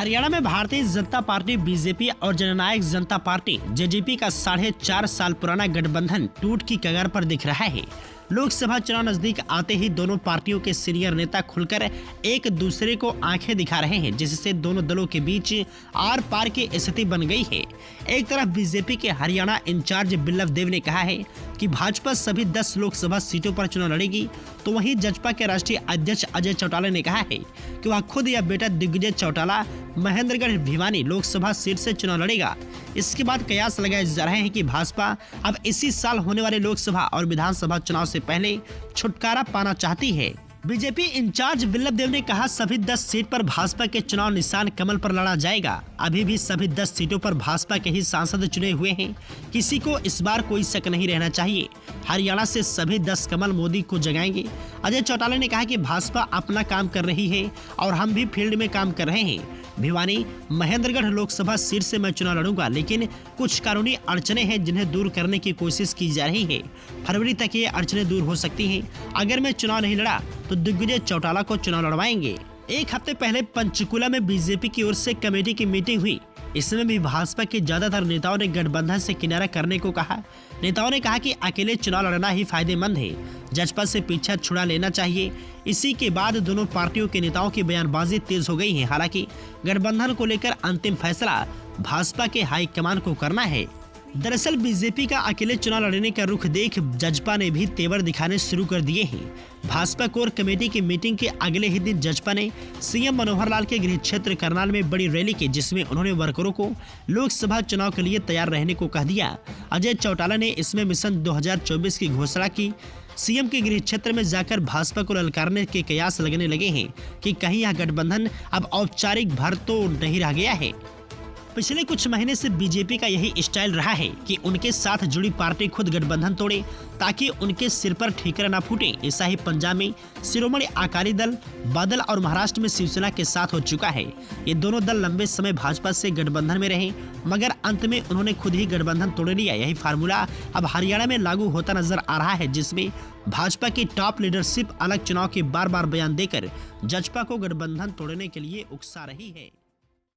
हरियाणा में Bharatiya Janata party BJP और जननायक जनता party JJP का 4.5 साल पुराना गठबंधन टूट की कगार पर दिख रहा है। लोकसभा चुनाव नजदीक आते ही दोनों पार्टियों के सीनियर नेता खुलकर एक दूसरे को आंखें दिखा रहे हैं, जिससे दोनों दलों के बीच आर पार की स्थिति बन गई है। एक तरफ बीजेपी के हरियाणा इंचार्ज बिल्लभ देव ने कहा है कि भाजपा सभी 10 लोकसभा सीटों पर चुनाव लड़ेगी, तो वहीं जजपा के राष्ट्रीय अध्यक्ष अजय चौटाला ने कहा है कि वह खुद या बेटा दिग्विजय चौटाला महेंद्रगढ़ भिवानी लोकसभा सीट से चुनाव लड़ेगा। इसके बाद कयास लगाए जा रहे हैं कि भाजपा अब इसी साल होने वाले लोकसभा और विधानसभा चुनाव से पहले छुटकारा पाना चाहती है। बीजेपी इंचार्ज बिल्लभ देव ने कहा, सभी 10 सीट पर भाजपा के चुनाव निशान कमल पर लड़ा जाएगा। अभी भी सभी 10 सीटों पर भाजपा के ही सांसद चुने हुए हैं, किसी को इस बार कोई शक नहीं रहना चाहिए। हरियाणा से सभी 10 कमल मोदी को जगाएंगे। अजय चौटाला ने कहा कि भाजपा अपना काम कर रही है और हम भी फील्ड में काम कर रहे हैं। भिवानी महेंद्रगढ़ लोकसभा सीट से मैं चुनाव लड़ूंगा, लेकिन कुछ कानूनी अड़चने हैं जिन्हें दूर करने की कोशिश की जा रही है। फरवरी तक ये अड़चने दूर हो सकती हैं। अगर मैं चुनाव नहीं लड़ा तो दिग्विजय चौटाला को चुनाव लड़वाएंगे। एक हफ्ते पहले पंचकुला में बीजेपी की ओर से कमेटी की मीटिंग हुई। इसमें भी भाजपा के ज्यादातर नेताओं ने गठबंधन से किनारा करने को कहा। नेताओं ने कहा कि अकेले चुनाव लड़ना ही फायदेमंद है, जजपा से पीछा छुड़ा लेना चाहिए। इसी के बाद दोनों पार्टियों के नेताओं की बयानबाजी तेज हो गई है। हालांकि गठबंधन को लेकर अंतिम फैसला भाजपा के हाईकमान को करना है। दरअसल बीजेपी का अकेले चुनाव लड़ने का रुख देख जजपा ने भी तेवर दिखाने शुरू कर दिए हैं। भाजपा कोर कमेटी की मीटिंग के अगले ही दिन जजपा ने सीएम मनोहर लाल के गृह क्षेत्र करनाल में बड़ी रैली की, जिसमें उन्होंने वर्करों को लोकसभा चुनाव के लिए तैयार रहने को कह दिया। अजय चौटाला ने इसमें मिशन 2024 की घोषणा की। सीएम के गृह क्षेत्र में जाकर भाजपा को ललकारने के कयास लगने लगे हैं कि कहीं यह गठबंधन अब औपचारिक भर तो नहीं रह गया है। पिछले कुछ महीने से बीजेपी का यही स्टाइल रहा है कि उनके साथ जुड़ी पार्टी खुद गठबंधन तोड़े ताकि उनके सिर पर ठीकरा न फूटे। ऐसा ही पंजाब में शिरोमणि अकाली दल बादल और महाराष्ट्र में शिवसेना के साथ हो चुका है। ये दोनों दल लंबे समय भाजपा से गठबंधन में रहे, मगर अंत में उन्होंने खुद ही गठबंधन तोड़ लिया। यही फार्मूला अब हरियाणा में लागू होता नजर आ रहा है, जिसमें भाजपा की टॉप लीडरशिप अलग चुनाव के बार बार बयान देकर जजपा को गठबंधन तोड़ने के लिए उकसा रही है।